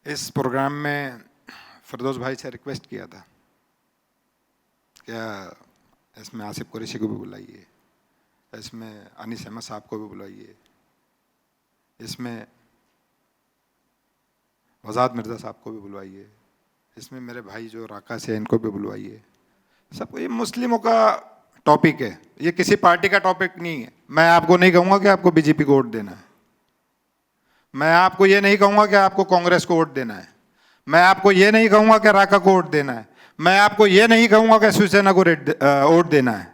इस प्रोग्राम में फिरदौस भाई से रिक्वेस्ट किया था, क्या इसमें आसिफ कुरैशी को भी बुलाइए, इसमें अनीस अहमद साहब को भी बुलाइए, इसमें वज़ाद मिर्ज़ा साहब को भी बुलवाइए, इसमें मेरे भाई जो राका से इनको भी बुलवाइए। सब ये मुस्लिमों का टॉपिक है, ये किसी पार्टी का टॉपिक नहीं है। मैं आपको नहीं कहूँगा कि आपको बीजेपी को वोट देना है, मैं आपको ये नहीं कहूँगा कि आपको कांग्रेस को वोट देना है, मैं आपको ये नहीं कहूँगा कि राका को वोट देना है, मैं आपको ये नहीं कहूँगा कि शिवसेना को वोट देना है।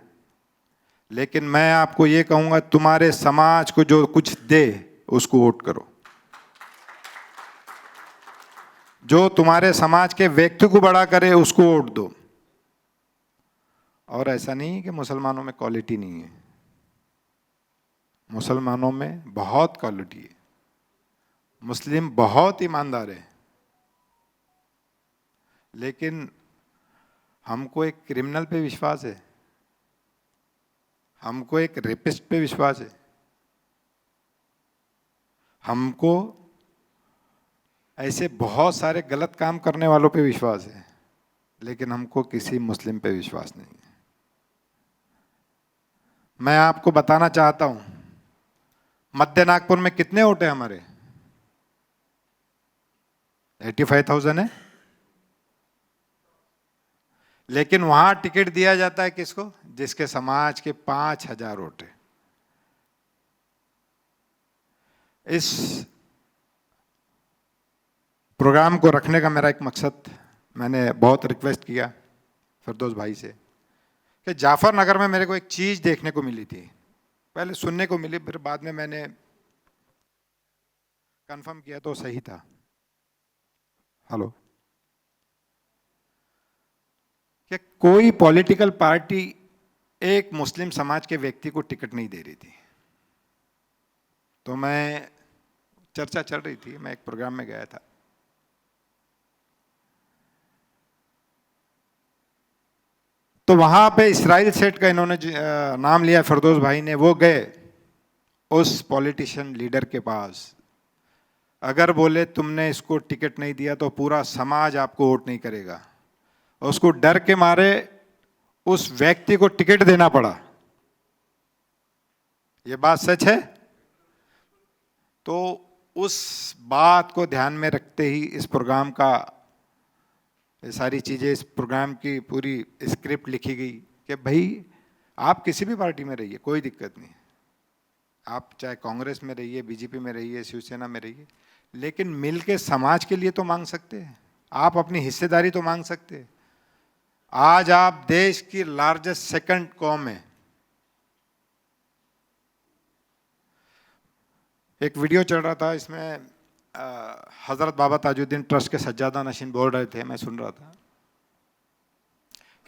लेकिन मैं आपको ये कहूँगा तुम्हारे समाज को जो कुछ दे उसको वोट करो, जो तुम्हारे समाज के व्यक्ति को बड़ा करे उसको वोट दो। और ऐसा नहीं कि मुसलमानों में क्वालिटी नहीं है, मुसलमानों में बहुत क्वालिटी है, मुस्लिम बहुत ईमानदार है। लेकिन हमको एक क्रिमिनल पे विश्वास है, हमको एक रेपिस्ट पे विश्वास है, हमको ऐसे बहुत सारे गलत काम करने वालों पे विश्वास है, लेकिन हमको किसी मुस्लिम पे विश्वास नहीं है। मैं आपको बताना चाहता हूं, मध्य नागपुर में कितने वोट है हमारे? 85,000 है, लेकिन वहां टिकट दिया जाता है किसको? जिसके समाज के 5,000 वोट है। इस प्रोग्राम को रखने का मेरा एक मकसद, मैंने बहुत रिक्वेस्ट किया फिरदौस भाई से कि जाफर नगर में मेरे को एक चीज देखने को मिली थी, पहले सुनने को मिली, फिर बाद में मैंने कंफर्म किया तो सही था। हेलो, कि कोई पॉलिटिकल पार्टी एक मुस्लिम समाज के व्यक्ति को टिकट नहीं दे रही थी। तो मैं चर्चा चल रही थी, मैं एक प्रोग्राम में गया था, तो वहां पे इसराइल सेठ का इन्होंने नाम लिया, फिरदौस भाई ने, वो गए उस पॉलिटिशियन लीडर के पास। अगर बोले तुमने इसको टिकट नहीं दिया तो पूरा समाज आपको वोट नहीं करेगा, उसको डर के मारे उस व्यक्ति को टिकट देना पड़ा। ये बात सच है। तो उस बात को ध्यान में रखते ही इस प्रोग्राम का, ये सारी चीज़ें, इस प्रोग्राम की पूरी स्क्रिप्ट लिखी गई कि भाई आप किसी भी पार्टी में रहिए, कोई दिक्कत नहीं, आप चाहे कांग्रेस में रहिए, बीजेपी में रहिए, शिवसेना में रहिए, लेकिन मिल के समाज के लिए तो मांग सकते हैं, आप अपनी हिस्सेदारी तो मांग सकते हैं। आज आप देश की लार्जेस्ट सेकंड कॉम है। एक वीडियो चल रहा था, इसमें हजरत बाबा ताजुद्दीन ट्रस्ट के सज्जादा नशीन बोल रहे थे, मैं सुन रहा था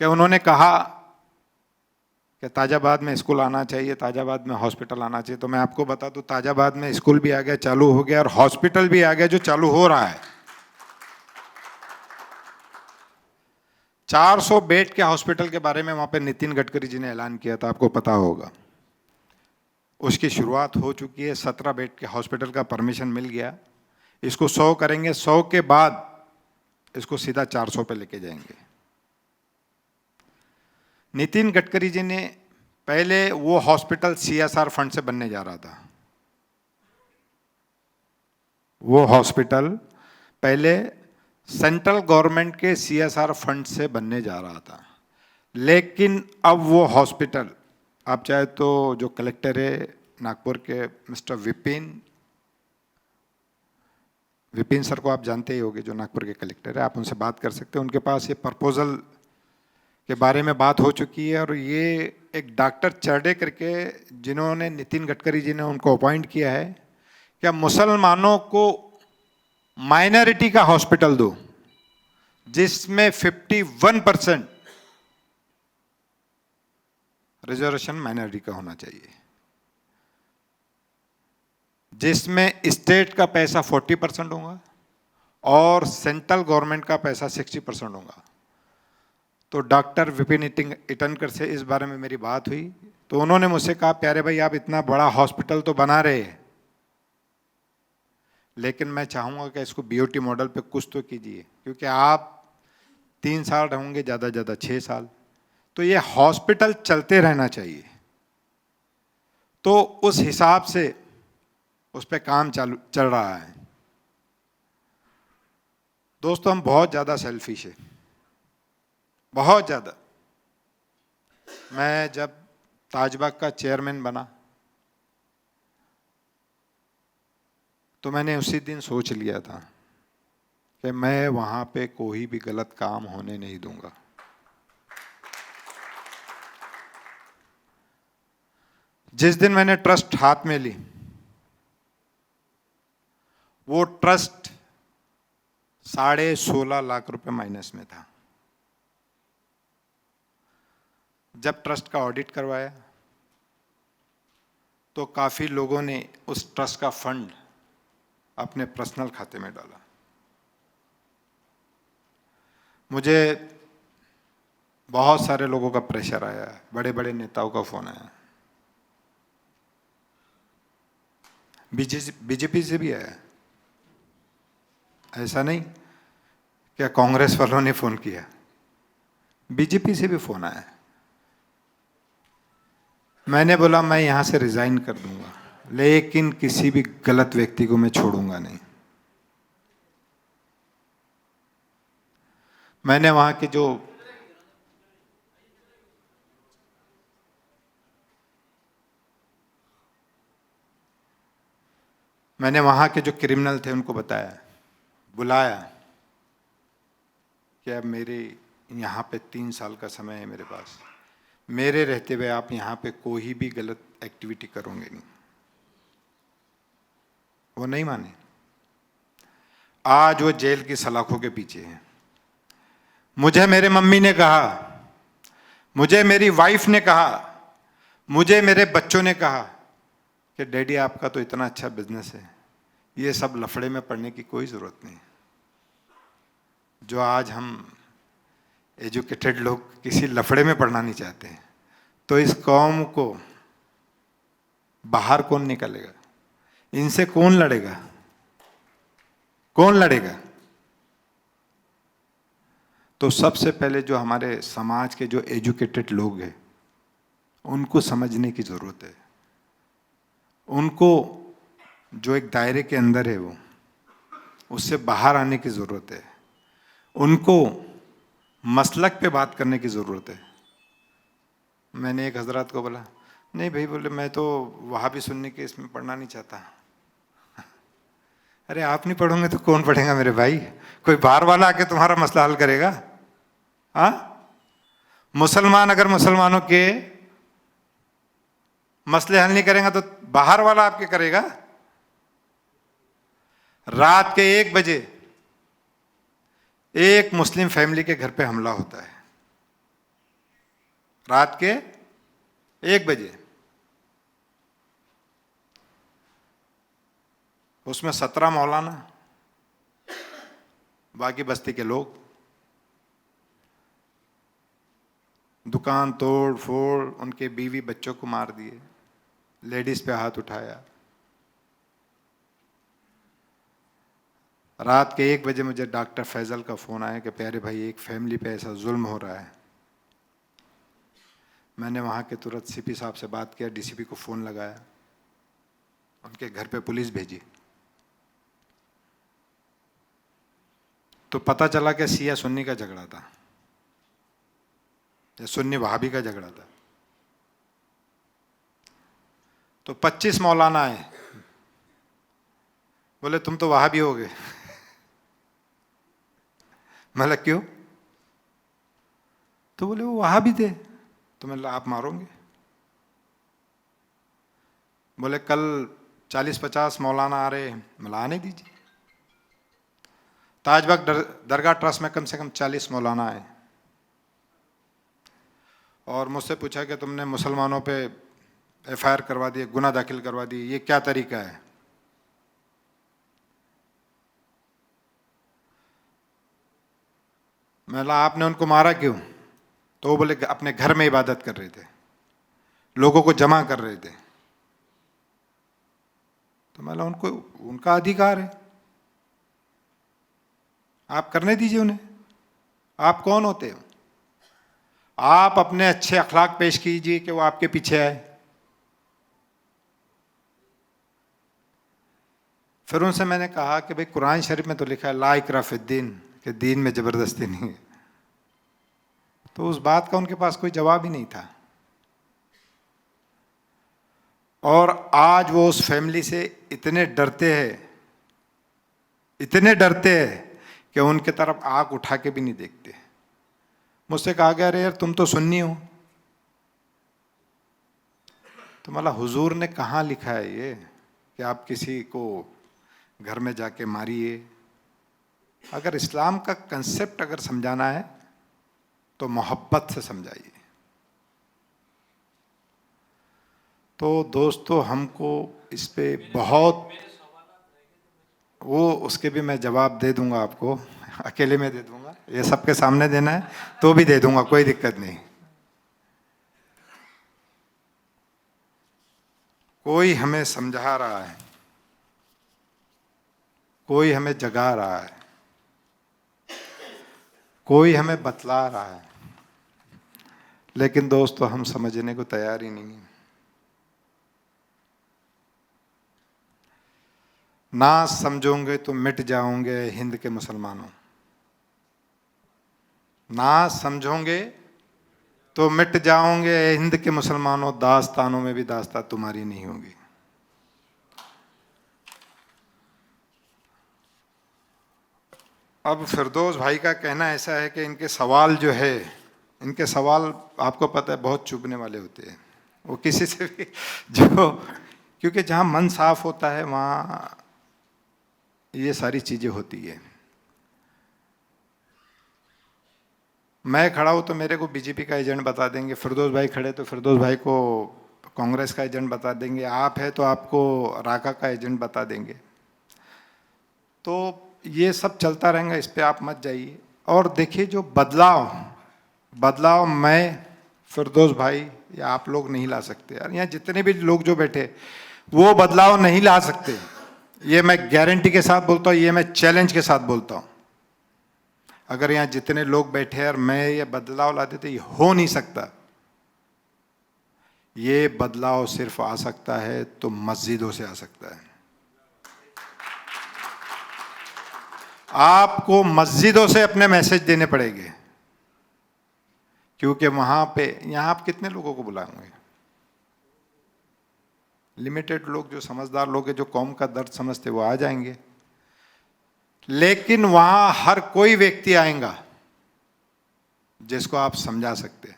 कि उन्होंने कहा कि ताजाबाद में स्कूल आना चाहिए, ताजाबाद में हॉस्पिटल आना चाहिए। तो मैं आपको बता दूं, ताजाबाद में स्कूल भी आ गया, चालू हो गया, और हॉस्पिटल भी आ गया जो चालू हो रहा है। 400 बेड के हॉस्पिटल के बारे में वहां पे नितिन गडकरी जी ने ऐलान किया था, आपको पता होगा। उसकी शुरुआत हो चुकी है, 17 बेड के हॉस्पिटल का परमिशन मिल गया। इसको 100 करेंगे, 100 के बाद इसको सीधा 400 पे लेके जाएंगे। नितिन गडकरी जी ने, पहले वो हॉस्पिटल CSR फंड से बनने जा रहा था, वो हॉस्पिटल पहले सेंट्रल गवर्नमेंट के CSR फंड से बनने जा रहा था। लेकिन अब वो हॉस्पिटल, आप चाहे तो जो कलेक्टर है नागपुर के, मिस्टर विपिन सर को आप जानते ही होंगे, जो नागपुर के कलेक्टर है, आप उनसे बात कर सकते हैं। उनके पास ये प्रपोजल के बारे में बात हो चुकी है, और ये एक डॉक्टर चर्डे करके, जिन्होंने नितिन गडकरी जी ने उनको अपॉइंट किया है, क्या मुसलमानों को माइनॉरिटी का हॉस्पिटल दो जिसमें 51% रिजर्वेशन माइनॉरिटी का होना चाहिए, जिसमें स्टेट का पैसा 40% होगा और सेंट्रल गवर्नमेंट का पैसा 60% होगा। तो डॉक्टर विपिन इटनकर से इस बारे में मेरी बात हुई, तो उन्होंने मुझसे कहा, प्यारे भाई आप इतना बड़ा हॉस्पिटल तो बना रहे हैं, लेकिन मैं चाहूँगा कि इसको बीओटी मॉडल पे कुछ तो कीजिए, क्योंकि आप 3 साल रहूँगे, ज़्यादा से ज़्यादा 6 साल, तो ये हॉस्पिटल चलते रहना चाहिए। तो उस हिसाब से उस पर काम चल रहा है। दोस्तों, हम बहुत ज़्यादा सेल्फिश है, बहुत ज़्यादा। मैं जब ताजबाग का चेयरमैन बना तो मैंने उसी दिन सोच लिया था कि मैं वहाँ पे कोई भी गलत काम होने नहीं दूंगा। जिस दिन मैंने ट्रस्ट हाथ में ली, वो ट्रस्ट 16.5 लाख रुपए माइनस में था। जब ट्रस्ट का ऑडिट करवाया तो काफी लोगों ने उस ट्रस्ट का फंड अपने पर्सनल खाते में डाला। मुझे बहुत सारे लोगों का प्रेशर आया, बड़े बड़े नेताओं का फोन आया, बीजेपी से भी आया। ऐसा नहीं क्या कांग्रेस वालों ने फोन किया, बीजेपी से भी फोन आया। मैंने बोला मैं यहां से रिजाइन कर दूंगा, लेकिन किसी भी गलत व्यक्ति को मैं छोड़ूंगा नहीं। मैंने वहां के जो क्रिमिनल थे उनको बताया, बुलाया कि अब मेरे यहाँ पे 3 साल का समय है मेरे पास, मेरे रहते हुए आप यहाँ पे कोई भी गलत एक्टिविटी करोगे नहीं। वो नहीं माने। आज वो जेल की सलाखों के पीछे हैं। मुझे मेरे मम्मी ने कहा, मुझे मेरी वाइफ ने कहा, मुझे मेरे बच्चों ने कहा कि डैडी आपका तो इतना अच्छा बिजनेस है, ये सब लफड़े में पड़ने की कोई जरूरत नहीं। जो आज हम एजुकेटेड लोग किसी लफड़े में पड़ना नहीं चाहते हैं, तो इस कौम को बाहर कौन निकालेगा? इनसे कौन लड़ेगा? कौन लड़ेगा? तो सबसे पहले जो हमारे समाज के जो एजुकेटेड लोग हैं उनको समझने की जरूरत है। उनको जो एक दायरे के अंदर है वो उससे बाहर आने की जरूरत है। उनको मसलक पे बात करने की जरूरत है। मैंने एक हजरत को बोला, नहीं भाई, बोले मैं तो वहां भी सुनने के इसमें पढ़ना नहीं चाहता। अरे आप नहीं पढ़ोगे तो कौन पढ़ेगा मेरे भाई? कोई बाहर वाला आके तुम्हारा मसला हल करेगा? हाँ, मुसलमान अगर मुसलमानों के मसले हल नहीं करेगा तो बाहर वाला आपके करेगा? रात के 1 बजे एक मुस्लिम फैमिली के घर पे हमला होता है। रात के 1 बजे उसमें 17 मौलाना, बाकी बस्ती के लोग, दुकान तोड़ फोड़, उनके बीवी बच्चों को मार दिए, लेडीज पे हाथ उठाया। रात के 1 बजे मुझे डॉक्टर फैजल का फोन आया कि प्यारे भाई एक फैमिली पे ऐसा जुल्म हो रहा है। मैंने वहां के तुरंत सीपी साहब से बात किया, डीसीपी को फोन लगाया, उनके घर पे पुलिस भेजी। तो पता चला कि सिया सुन्नी का झगड़ा था या सुन्नी वहाबी का झगड़ा था। तो 25 मौलाना आए, बोले तुम तो वहाबी हो गए। मैं क्यों? तो बोले वो वहाबी थे। तो मैं आप मारोगे? बोले कल 40-50 मौलाना आ रहे हैं। मैं आने दीजिए। ताजबाग दरगाह ट्रस्ट में कम से कम 40 मौलाना आए और मुझसे पूछा कि तुमने मुसलमानों पे एफआईआर करवा दी, गुना दाखिल करवा दी, ये क्या तरीका है? मैं बोला आपने उनको मारा क्यों? तो वो बोले अपने घर में इबादत कर रहे थे, लोगों को जमा कर रहे थे। तो मैं बोला उनको उनका अधिकार है, आप करने दीजिए उन्हें। आप कौन होते हो? आप अपने अच्छे अखलाक पेश कीजिए कि वो आपके पीछे आए। फिर उनसे मैंने कहा कि भाई कुरान शरीफ में तो लिखा है ला इकराह फिद्दीन, कि दीन में जबरदस्ती नहीं है। तो उस बात का उनके पास कोई जवाब ही नहीं था। और आज वो उस फैमिली से इतने डरते हैं, इतने डरते हैं कि उनके तरफ आंख उठा के भी नहीं देखते। मुझसे कहा गया अरे यार तुम तो सुन्नी हो। तो मतलब हुजूर ने कहाँ लिखा है ये कि आप किसी को घर में जाके मारिए? अगर इस्लाम का कंसेप्ट अगर समझाना है तो मोहब्बत से समझाइए। तो दोस्तों हमको इस पे बहुत, वो उसके भी मैं जवाब दे दूंगा आपको, अकेले में दे दूंगा, ये सबके सामने देना है तो भी दे दूंगा, कोई दिक्कत नहीं। कोई हमें समझा रहा है, कोई हमें जगा रहा है, कोई हमें बतला रहा है, लेकिन दोस्तों हम समझने को तैयार ही नहीं है। ना समझोगे तो मिट जाओगे हिंद के मुसलमानों, ना समझोगे तो मिट जाओगे हिंद के मुसलमानों, दास्तानों में भी दास्तान तुम्हारी नहीं होगी। अब फिरदौस भाई का कहना ऐसा है कि इनके सवाल जो है, इनके सवाल आपको पता है बहुत चुभने वाले होते हैं। वो किसी से भी जो, क्योंकि जहाँ मन साफ होता है वहाँ ये सारी चीज़ें होती है। मैं खड़ा हूँ तो मेरे को बीजेपी का एजेंट बता देंगे, फिरदौस भाई खड़े तो फिरदौस भाई को कांग्रेस का एजेंट बता देंगे, आप है तो आपको राका का एजेंट बता देंगे। तो ये सब चलता रहेगा, इस पे आप मत जाइए। और देखिए जो बदलाव मैं, फिरदौस भाई या आप लोग नहीं ला सकते यार। यहाँ जितने भी लोग जो बैठे वो बदलाव नहीं ला सकते, ये मैं गारंटी के साथ बोलता हूँ, ये मैं चैलेंज के साथ बोलता हूँ। अगर यहाँ जितने लोग बैठे और मैं ये बदलाव ला देते, ये हो नहीं सकता। ये बदलाव सिर्फ आ सकता है तो मस्जिदों से आ सकता है। आपको मस्जिदों से अपने मैसेज देने पड़ेंगे, क्योंकि वहां पे, यहां आप कितने लोगों को बुलाएंगे? लिमिटेड लोग, जो समझदार लोग हैं, जो कौम का दर्द समझते, वो आ जाएंगे। लेकिन वहां हर कोई व्यक्ति आएगा जिसको आप समझा सकते हैं।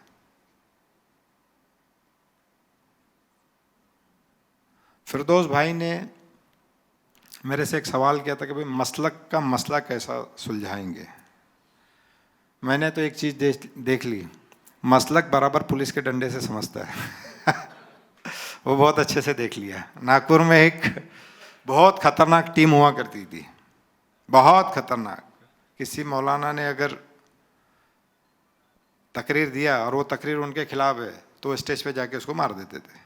फिरदौस भाई ने मेरे से एक सवाल किया था कि भाई मसलक का मसला कैसा सुलझाएंगे। मैंने तो एक चीज देख ली, मसलक बराबर पुलिस के डंडे से समझता है। वो बहुत अच्छे से देख लिया। नागपुर में एक बहुत खतरनाक टीम हुआ करती थी, बहुत खतरनाक। किसी मौलाना ने अगर तकरीर दिया और वो तकरीर उनके खिलाफ है तो स्टेज पे जाके उसको मार देते थे।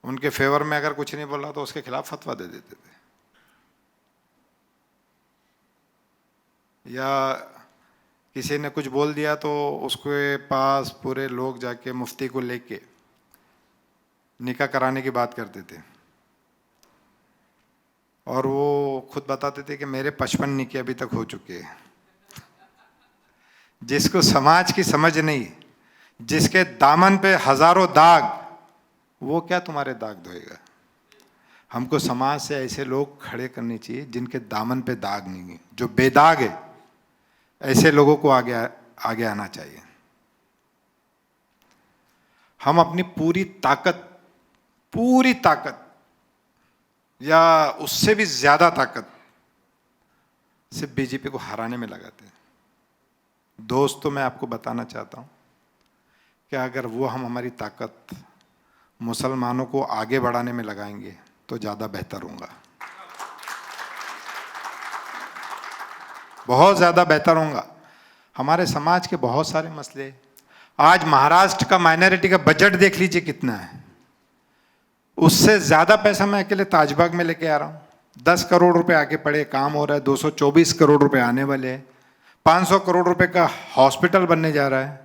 उनके फेवर में अगर कुछ नहीं बोला तो उसके खिलाफ फतवा दे देते थे। या किसी ने कुछ बोल दिया तो उसके पास पूरे लोग जाके मुफ्ती को लेके निकाह कराने की बात करते थे। और वो खुद बताते थे कि मेरे 55 निकाह अभी तक हो चुके हैं। जिसको समाज की समझ नहीं, जिसके दामन पे हजारों दाग, वो क्या तुम्हारे दाग धोएगा? हमको समाज से ऐसे लोग खड़े करने चाहिए जिनके दामन पे दाग नहीं है, जो बेदाग है। ऐसे लोगों को आगे आना चाहिए। हम अपनी पूरी ताकत या उससे भी ज्यादा ताकत सिर्फ बीजेपी को हराने में लगाते हैं। दोस्तों, मैं आपको बताना चाहता हूं कि अगर वो हम हमारी ताकत मुसलमानों को आगे बढ़ाने में लगाएंगे तो ज्यादा बेहतर होगा, बहुत ज्यादा बेहतर होगा। हमारे समाज के बहुत सारे मसले, आज महाराष्ट्र का माइनॉरिटी का बजट देख लीजिए कितना है। उससे ज्यादा पैसा मैं अकेले ताजबाग में लेके आ रहा हूं। 10 करोड़ रुपए आके पड़े, काम हो रहा है, 224 करोड़ रुपए आने वाले हैं, 500 करोड़ रुपए का हॉस्पिटल बनने जा रहा है।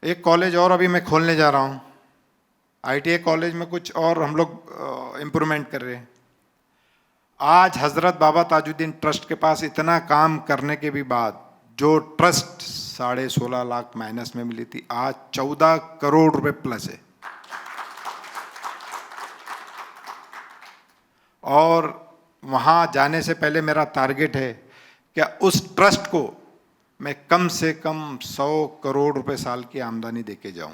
एक कॉलेज और अभी मैं खोलने जा रहा हूँ, ITI कॉलेज में कुछ और हम लोग इम्प्रूवमेंट कर रहे हैं। आज हजरत बाबा ताजुद्दीन ट्रस्ट के पास इतना काम करने के भी बाद, जो ट्रस्ट 16.5 लाख माइनस में मिली थी, आज 14 करोड़ रुपए प्लस है। और वहाँ जाने से पहले मेरा टारगेट है कि उस ट्रस्ट को मैं कम से कम 100 करोड़ रुपए साल की आमदनी देके जाऊं।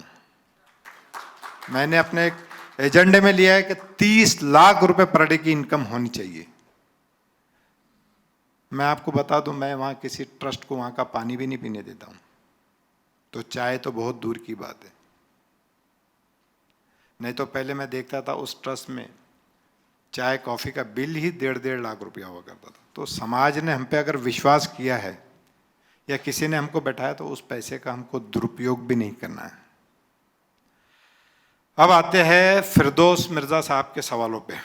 मैंने अपने एक एजेंडे में लिया है कि 30 लाख रुपए पर डे की इनकम होनी चाहिए। मैं आपको बता दूं, मैं वहाँ किसी ट्रस्ट को वहाँ का पानी भी नहीं पीने देता हूँ, तो चाय तो बहुत दूर की बात है। नहीं तो पहले मैं देखता था उस ट्रस्ट में चाय कॉफ़ी का बिल ही 1.5 लाख रुपया हुआ करता था। तो समाज ने हम पे अगर विश्वास किया है या किसी ने हमको बैठाया, तो उस पैसे का हमको दुरुपयोग भी नहीं करना है। अब आते हैं फिरदौस मिर्जा साहब के सवालों पे।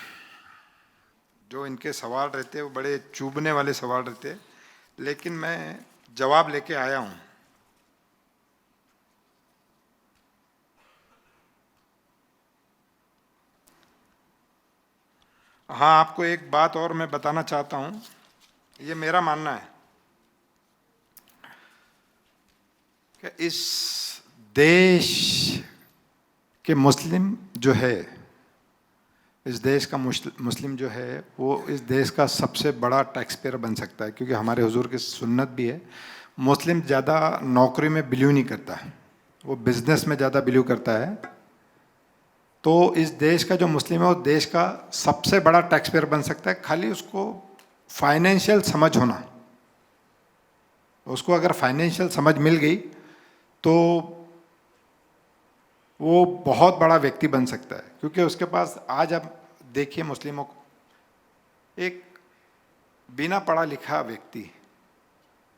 जो इनके सवाल रहते हैं वो बड़े चुभने वाले सवाल रहते हैं, लेकिन मैं जवाब लेके आया हूं। हाँ, आपको एक बात और मैं बताना चाहता हूं, ये मेरा मानना है कि इस देश के मुस्लिम जो है, इस देश का मुस्लिम जो है, वो इस देश का सबसे बड़ा टैक्स पेयर बन सकता है, क्योंकि हमारे हुजूर की सुन्नत भी है, मुस्लिम ज़्यादा नौकरी में बिलीव नहीं करता है, वो बिजनेस में ज़्यादा बिलीव करता है। तो इस देश का जो मुस्लिम है वो देश का सबसे बड़ा टैक्स पेयर बन सकता है, खाली उसको फाइनेंशियल समझ होना। उसको अगर फाइनेंशियल समझ मिल गई तो वो बहुत बड़ा व्यक्ति बन सकता है। क्योंकि उसके पास, आज आप देखिए मुस्लिमों को, एक बिना पढ़ा लिखा व्यक्ति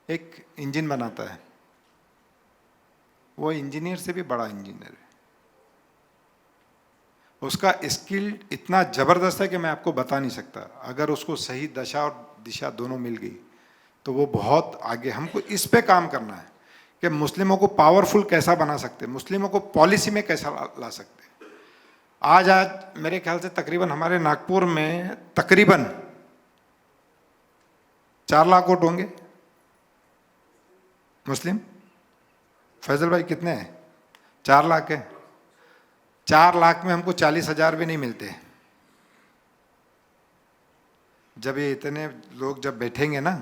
एक इंजन बनाता है, वो इंजीनियर से भी बड़ा इंजीनियर है। उसका स्किल इतना ज़बरदस्त है कि मैं आपको बता नहीं सकता। अगर उसको सही दशा और दिशा दोनों मिल गई तो वो बहुत आगे। हमको इस पे काम करना है कि मुस्लिमों को पावरफुल कैसा बना सकते हैं, मुस्लिमों को पॉलिसी में कैसा ला सकते हैं। आज मेरे ख्याल से तकरीबन हमारे नागपुर में तकरीबन 4 लाख वोट होंगे मुस्लिम। फैजल भाई कितने हैं? 4 लाख है। 4 लाख में हमको 40,000 भी नहीं मिलते। जब ये इतने लोग जब बैठेंगे ना,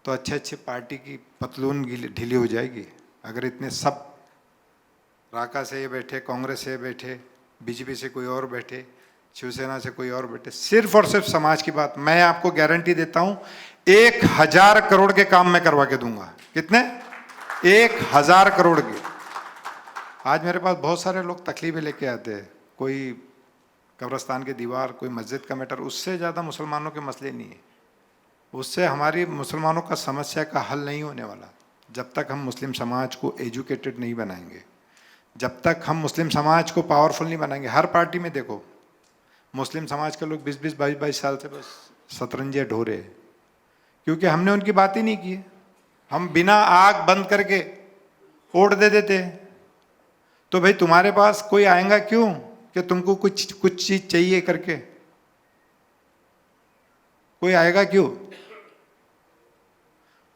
तो अच्छे अच्छे पार्टी की पतलून ढीली हो जाएगी। अगर इतने सब, राका से ये बैठे, कांग्रेस से बैठे, बीजेपी से कोई और बैठे, शिवसेना से कोई और बैठे, सिर्फ और सिर्फ समाज की बात, मैं आपको गारंटी देता हूं 1,000 करोड़ के काम मैं करवा के दूंगा। कितने? 1,000 करोड़ के। आज मेरे पास बहुत सारे लोग तकलीफें लेके आते हैं, कोई कब्रस्तान की दीवार, कोई मस्जिद का मैटर, उससे ज़्यादा मुसलमानों के मसले नहीं है। उससे हमारी मुसलमानों का समस्या का हल नहीं होने वाला जब तक हम मुस्लिम समाज को एजुकेटेड नहीं बनाएंगे, जब तक हम मुस्लिम समाज को पावरफुल नहीं बनाएंगे। हर पार्टी में देखो, मुस्लिम समाज के लोग 20-20, 22-22 साल से बस शतरंजियाँ ढो रहे हैं, क्योंकि हमने उनकी बात ही नहीं की है। हम बिना आग बंद करके वोट दे देते हैं। तो भाई तुम्हारे पास कोई आएगा क्यों कि तुमको कुछ चीज चाहिए करके? कोई आएगा क्यों?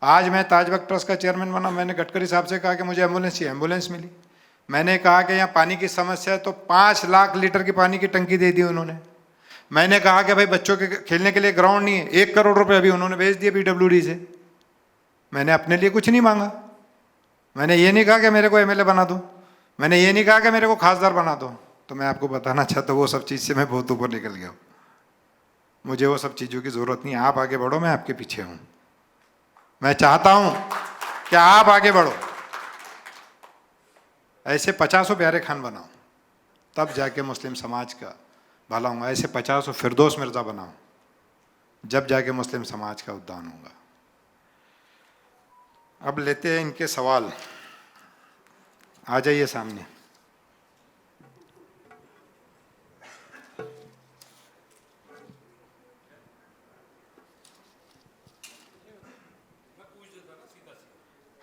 आज मैं ताजबक ट्रस्ट का चेयरमैन बना, मैंने गडकरी साहब से कहा कि मुझे एम्बुलेंस चाहिए, एम्बुलेंस मिली। मैंने कहा कि यहाँ पानी की समस्या है, तो 5 लाख लीटर की पानी की टंकी दे दी उन्होंने। मैंने कहा कि भाई बच्चों के खेलने के लिए ग्राउंड नहीं है, 1 करोड़ रुपए अभी उन्होंने भेज दिए PWD से। मैंने अपने लिए कुछ नहीं मांगा। मैंने ये नहीं कहा कि मेरे को MLA बना दो, मैंने ये नहीं कहा कि मेरे को खासदार बना दो। तो मैं आपको बताना चाहता हूँ, वो सब चीज़ से मैं बहुत ऊपर निकल गया हूँ। मुझे वो सब चीज़ों की ज़रूरत नहीं है। आप आगे बढ़ो, मैं आपके पीछे हूँ। मैं चाहता हूँ कि आप आगे बढ़ो, ऐसे 50 प्यारे खान बनाओ, तब जाके मुस्लिम समाज का भला होगा। ऐसे 50 फिरदौस मिर्जा बनाओ, जब जाके मुस्लिम समाज का उद्धार होगा। अब लेते हैं इनके सवाल। आ जाइए सामने।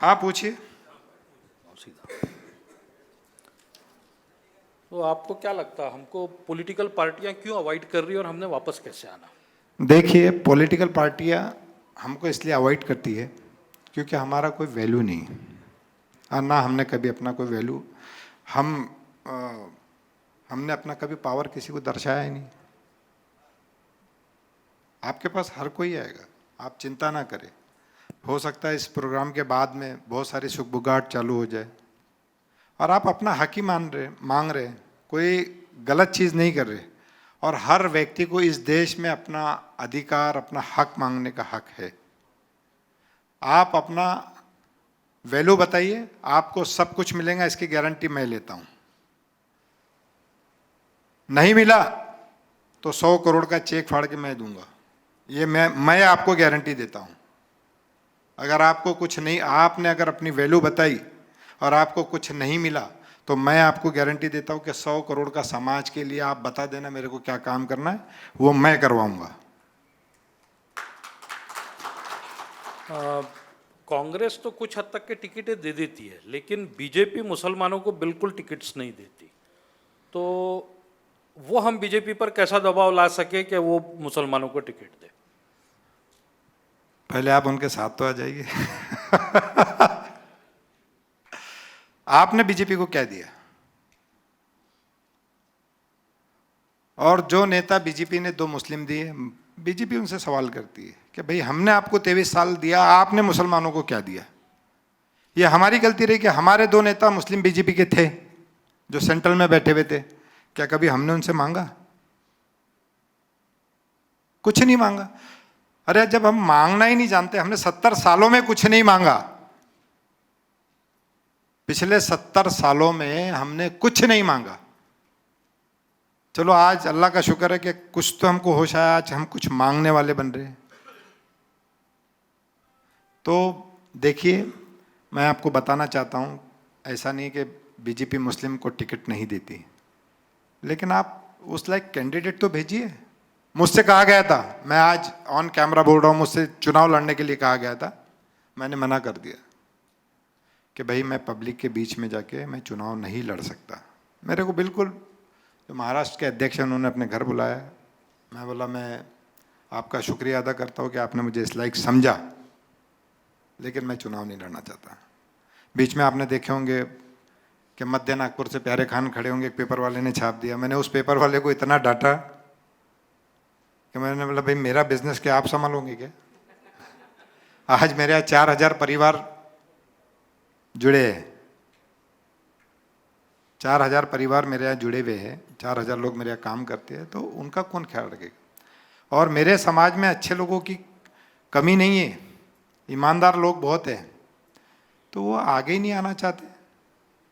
आप पूछिए। सीधा। तो आपको क्या लगता है हमको पॉलिटिकल पार्टियां क्यों अवॉइड कर रही है और हमने वापस कैसे आना? देखिए, पॉलिटिकल पार्टियां हमको इसलिए अवॉइड करती है क्योंकि हमारा कोई वैल्यू नहीं है, और ना हमने कभी अपना कोई वैल्यू, हमने अपना कभी पावर किसी को दर्शाया ही नहीं। आपके पास हर कोई आएगा, आप चिंता ना करें। हो सकता है इस प्रोग्राम के बाद में बहुत सारी सुखबुगाहट चालू हो जाए, और आप अपना हक ही मांग रहे हैं, कोई गलत चीज़ नहीं कर रहे। और हर व्यक्ति को इस देश में अपना अधिकार, अपना हक मांगने का हक है। आप अपना वैल्यू बताइए, आपको सब कुछ मिलेगा, इसकी गारंटी मैं लेता हूं। नहीं मिला तो 100 करोड़ का चेक फाड़ के मैं दूंगा, ये मैं आपको गारंटी देता हूं। अगर आपको कुछ नहीं, आपने अगर अपनी वैल्यू बताई और आपको कुछ नहीं मिला, तो मैं आपको गारंटी देता हूं कि 100 करोड़ का समाज के लिए आप बता देना मेरे को क्या काम करना है, वो मैं करवाऊंगा। कांग्रेस तो कुछ हद तक के टिकटें दे देती है, लेकिन बीजेपी मुसलमानों को बिल्कुल टिकट्स नहीं देती। तो वो हम बीजेपी पर कैसा दबाव ला सके कि वो मुसलमानों को टिकट दे? पहले आप उनके साथ तो आ जाइए। आपने बीजेपी को क्या दिया? और जो नेता बीजेपी ने 2 मुस्लिम दिए, बीजेपी उनसे सवाल करती है कि भाई हमने आपको 23 साल दिया, आपने मुसलमानों को क्या दिया? ये हमारी गलती रही कि हमारे 2 नेता मुस्लिम बीजेपी के थे जो सेंट्रल में बैठे हुए थे, क्या कभी हमने उनसे मांगा? कुछ नहीं मांगा। अरे जब हम मांगना ही नहीं जानते, हमने 70 सालों में कुछ नहीं मांगा, पिछले 70 सालों में हमने कुछ नहीं मांगा। चलो आज अल्लाह का शुक्र है कि कुछ तो हमको होश आया, आज हम कुछ मांगने वाले बन रहे हैं। तो देखिए, मैं आपको बताना चाहता हूं, ऐसा नहीं कि बीजेपी मुस्लिम को टिकट नहीं देती, लेकिन आप उस लायक कैंडिडेट तो भेजिए। मुझसे कहा गया था, मैं आज ऑन कैमरा बोल रहा हूं, मुझसे चुनाव लड़ने के लिए कहा गया था, मैंने मना कर दिया कि भाई मैं पब्लिक के बीच में जाके मैं चुनाव नहीं लड़ सकता। मेरे को बिल्कुल, जो महाराष्ट्र के अध्यक्ष हैं उन्होंने अपने घर बुलाया, मैं बोला मैं आपका शुक्रिया अदा करता हूँ कि आपने मुझे इस लायक समझा, लेकिन मैं चुनाव नहीं लड़ना चाहता। बीच में आपने देखे होंगे कि मध्य नागपुर से प्यारे खान खड़े होंगे, एक पेपर वाले ने छाप दिया, मैंने उस पेपर वाले को इतना डांटा कि मैंने बोला भाई मेरा बिजनेस क्या आप संभालोगे क्या? आज मेरे यहाँ 4000 परिवार जुड़े हैं, 4000 परिवार मेरे यहाँ जुड़े हुए हैं, 4000 लोग मेरे यहाँ काम करते हैं, तो उनका कौन ख्याल रखेगा? और मेरे समाज में अच्छे लोगों की कमी नहीं है, ईमानदार लोग बहुत हैं, तो वो आगे ही नहीं आना चाहते।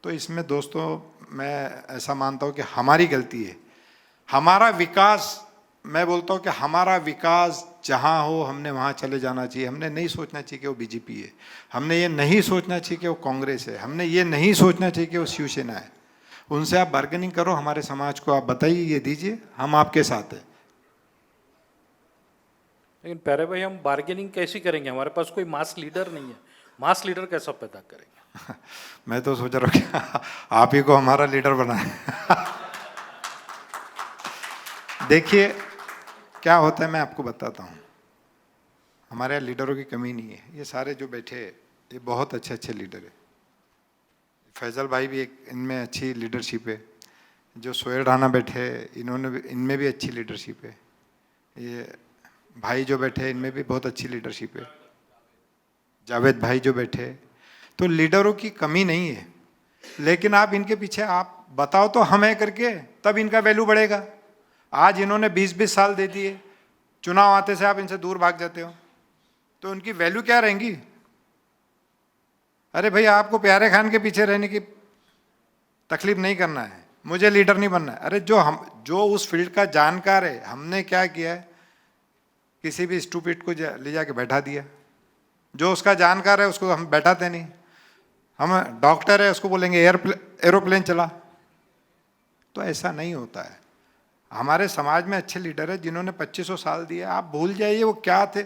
तो इसमें दोस्तों मैं ऐसा मानता हूँ कि हमारी गलती है। हमारा विकास, मैं बोलता हूँ कि हमारा विकास जहाँ हो हमने वहाँ चले जाना चाहिए। हमने नहीं सोचना चाहिए कि वो बीजेपी है, हमने ये नहीं सोचना चाहिए कि वो कांग्रेस है, हमने ये नहीं सोचना चाहिए कि वो शिवसेना है। उनसे आप बार्गेनिंग करो, हमारे समाज को आप बताइए, ये दीजिए, हम आपके साथ हैं। लेकिन प्यारे भाई, हम बार्गेनिंग कैसी करेंगे? हमारे पास कोई मास लीडर नहीं है, मास लीडर कैसा पैदा करेंगे? मैं तो सोच रहा हूँ कि आप ही को हमारा लीडर बनाए। देखिए क्या होता है, मैं आपको बताता हूँ। हमारे यहाँ लीडरों की कमी नहीं है, ये सारे जो बैठे ये बहुत अच्छे अच्छे लीडर है। फैजल भाई भी एक, इनमें अच्छी लीडरशिप है। जो सोहेल राणा बैठे, इनमें भी अच्छी लीडरशिप है। ये भाई जो बैठे इनमें भी बहुत अच्छी लीडरशिप है। जावेद भाई जो बैठे, तो लीडरों की कमी नहीं है, लेकिन आप इनके पीछे आप बताओ तो हम है करके, तब इनका वैल्यू बढ़ेगा। आज इन्होंने 20-20 साल दे दिए, चुनाव आते से आप इनसे दूर भाग जाते हो, तो उनकी वैल्यू क्या रहेंगी? अरे भाई आपको प्यारे खान के पीछे रहने की तकलीफ नहीं करना है, मुझे लीडर नहीं बनना है। अरे जो उस फील्ड का जानकार है, हमने क्या किया है, किसी भी स्टूपिड को ले जाके बैठा दिया। जो उसका जानकार है उसको हम बैठाते नहीं। हम डॉक्टर है उसको बोलेंगे एरोप्लेन चला, तो ऐसा नहीं होता है। हमारे समाज में अच्छे लीडर है जिन्होंने 2500 साल दिए, आप भूल जाइए वो क्या थे।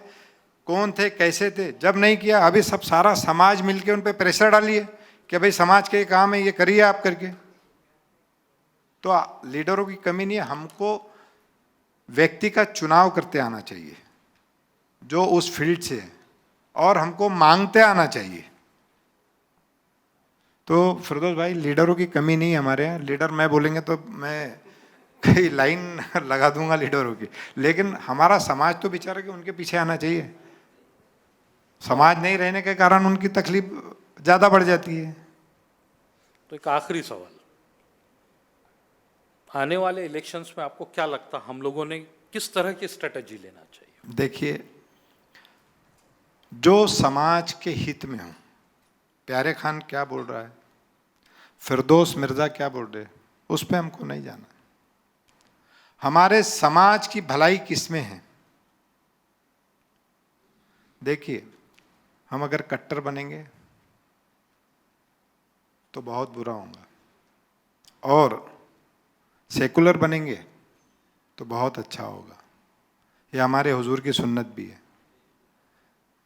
कौन थे, कैसे थे, जब नहीं किया, अभी सब सारा समाज मिलके उन पे प्रेशर डालिए कि भाई समाज के काम है, ये करिए आप करके। तो लीडरों की कमी नहीं है, हमको व्यक्ति का चुनाव करते आना चाहिए जो उस फील्ड से है, और हमको मांगते आना चाहिए। तो फिरदौस भाई, लीडरों की कमी नहीं है हमारे यहाँ। लीडर मैं बोलेंगे तो मैं कई लाइन लगा दूंगा लीडरों की, लेकिन हमारा समाज तो बेचारा कि उनके पीछे आना चाहिए। समाज नहीं रहने के कारण उनकी तकलीफ ज्यादा बढ़ जाती है। तो एक आखिरी सवाल, आने वाले इलेक्शंस में आपको क्या लगता है हम लोगों ने किस तरह की स्ट्रेटजी लेना चाहिए? देखिए, जो समाज के हित में हो, प्यारे खान क्या बोल रहा है, फिरदौस मिर्जा क्या बोल रहे, उस पर हमको नहीं जाना। हमारे समाज की भलाई किसमें है? देखिए, हम अगर कट्टर बनेंगे तो बहुत बुरा होगा, और सेकुलर बनेंगे तो बहुत अच्छा होगा। ये हमारे हुजूर की सुन्नत भी है।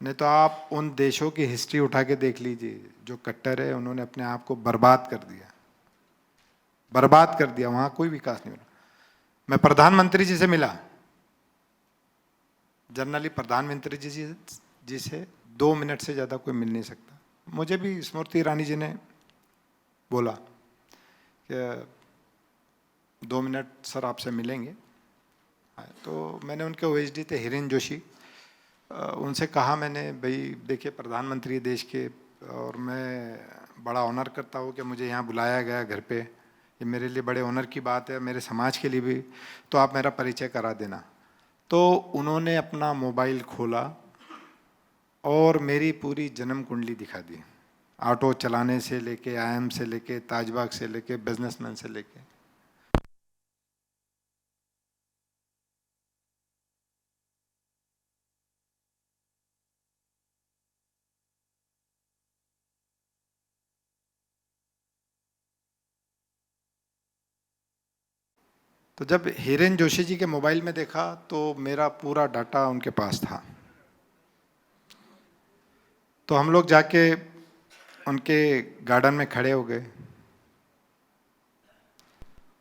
नहीं तो आप उन देशों की हिस्ट्री उठा के देख लीजिए, जो कट्टर है उन्होंने अपने आप को बर्बाद कर दिया, बर्बाद कर दिया, वहां कोई विकास नहीं मिला। मैं प्रधानमंत्री जी से मिला, जनरली प्रधानमंत्री जी से 2 मिनट से ज़्यादा कोई मिल नहीं सकता। मुझे भी स्मृति ईरानी जी ने बोला कि 2 मिनट सर आपसे मिलेंगे। तो मैंने उनके ओएसडी थे हिरेन जोशी, उनसे कहा मैंने, भाई देखिए प्रधानमंत्री देश के, और मैं बड़ा ऑनर करता हूँ कि मुझे यहाँ बुलाया गया घर पे, ये मेरे लिए बड़े ऑनर की बात है, मेरे समाज के लिए भी, तो आप मेरा परिचय करा देना। तो उन्होंने अपना मोबाइल खोला और मेरी पूरी जन्म कुंडली दिखा दी, ऑटो चलाने से लेके, आईएम से लेके, ताजबाग से लेके, बिजनेसमैन से लेके। तो जब हिरेन जोशी जी के मोबाइल में देखा तो मेरा पूरा डाटा उनके पास था। तो हम लोग जाके उनके गार्डन में खड़े हो गए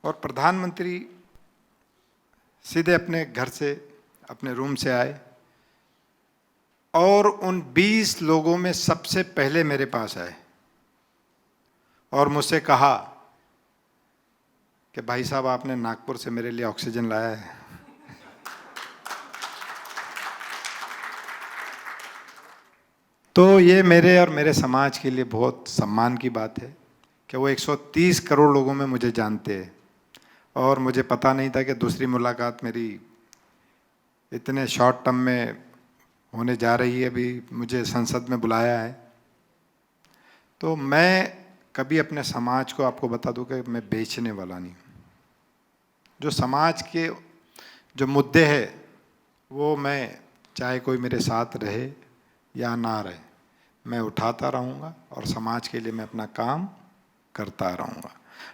और प्रधानमंत्री सीधे अपने घर से, अपने रूम से आए और उन 20 लोगों में सबसे पहले मेरे पास आए और मुझसे कहा कि भाई साहब आपने नागपुर से मेरे लिए ऑक्सीजन लाया है। तो ये मेरे और मेरे समाज के लिए बहुत सम्मान की बात है कि वो 130 करोड़ लोगों में मुझे जानते हैं, और मुझे पता नहीं था कि दूसरी मुलाकात मेरी इतने शॉर्ट टर्म में होने जा रही है। अभी मुझे संसद में बुलाया है। तो मैं कभी अपने समाज को, आपको बता दूं कि मैं बेचने वाला नहीं हूँ। जो समाज के जो मुद्दे हैं वो मैं, चाहे कोई मेरे साथ रहे या ना रहे, मैं उठाता रहूँगा और समाज के लिए मैं अपना काम करता रहूँगा।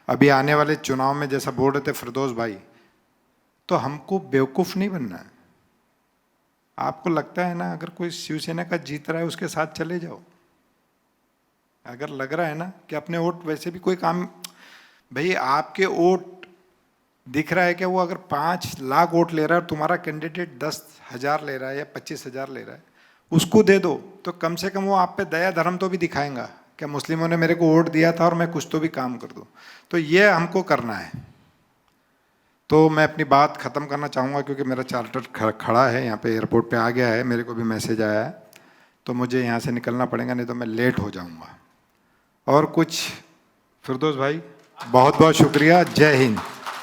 अभी आने वाले चुनाव में जैसा बोल रहे थे फिरदौस भाई, तो हमको बेवकूफ़ नहीं बनना है। आपको लगता है ना अगर कोई शिवसेना का जीत रहा है उसके साथ चले जाओ। अगर लग रहा है ना कि अपने वोट, वैसे भी कोई काम, भाई आपके वोट दिख रहा है कि वो अगर 5 लाख वोट ले रहा है और तुम्हारा कैंडिडेट 10,000 ले रहा है या 25,000 ले रहा है, उसको दे दो, तो कम से कम वो आप पे दया धर्म तो भी दिखाएगा कि मुस्लिमों ने मेरे को वोट दिया था और मैं कुछ तो भी काम कर दूं। तो ये हमको करना है। तो मैं अपनी बात ख़त्म करना चाहूँगा क्योंकि मेरा चार्टर खड़ा है यहाँ पे, एयरपोर्ट पे आ गया है, मेरे को भी मैसेज आया है, तो मुझे यहाँ से निकलना पड़ेगा, नहीं तो मैं लेट हो जाऊँगा। और कुछ फिरदौस भाई, बहुत बहुत शुक्रिया। जय हिंद।